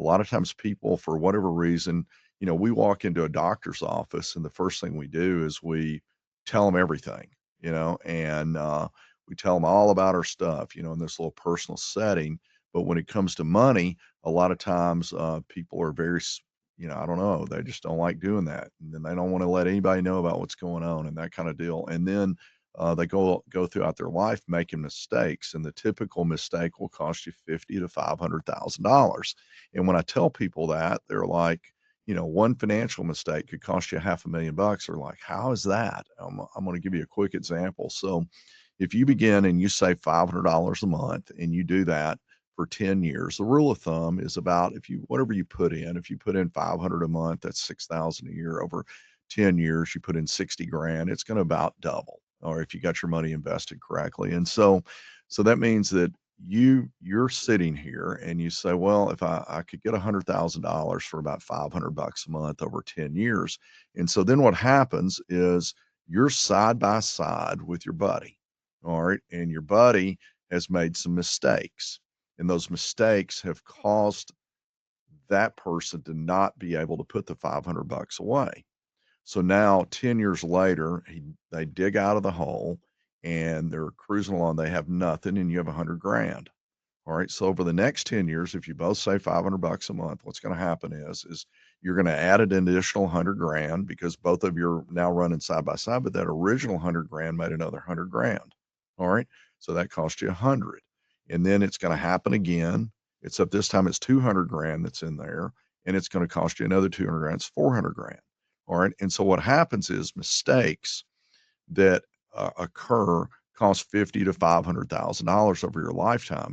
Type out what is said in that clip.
a lot of times people, for whatever reason, we walk into a doctor's office and the first thing we do is we tell them everything, and we tell them all about our stuff, in this little personal setting. But when it comes to money, a lot of times people are very, I don't know, they just don't like doing that. And then they don't want to let anybody know about what's going on and that kind of deal. And then they go throughout their life making mistakes, and the typical mistake will cost you 50 to $500,000. And when I tell people that, they're like, one financial mistake could cost you $500,000. They're like, how is that? I'm going to give you a quick example. So, if you begin and you save $500 a month and you do that for 10 years, the rule of thumb is about, if you whatever you put in, if you put in 500 a month, that's 6,000 a year. Over 10 years, you put in 60 grand, it's going to about double, or if you got your money invested correctly. And so that means that you're sitting here and you say, well, if I could get $100,000 for about $500 a month over 10 years. And so then what happens is you're side by side with your buddy. All right. And your buddy has made some mistakes, and those mistakes have caused that person to not be able to put the $500 away. So now 10 years later, they dig out of the hole and they're cruising along. They have nothing and you have 100 grand. All right. So over the next 10 years, if you both save $500 a month, what's going to happen is you're going to add an additional 100 grand because both of you are now running side by side, but that original 100 grand made another 100 grand. All right. So that cost you 100. And then it's going to happen again. Except this time it's 200 grand that's in there, and it's going to cost you another 200 grand. It's 400 grand. All right. And so what happens is mistakes that occur cost 50 to $500,000 over your lifetime.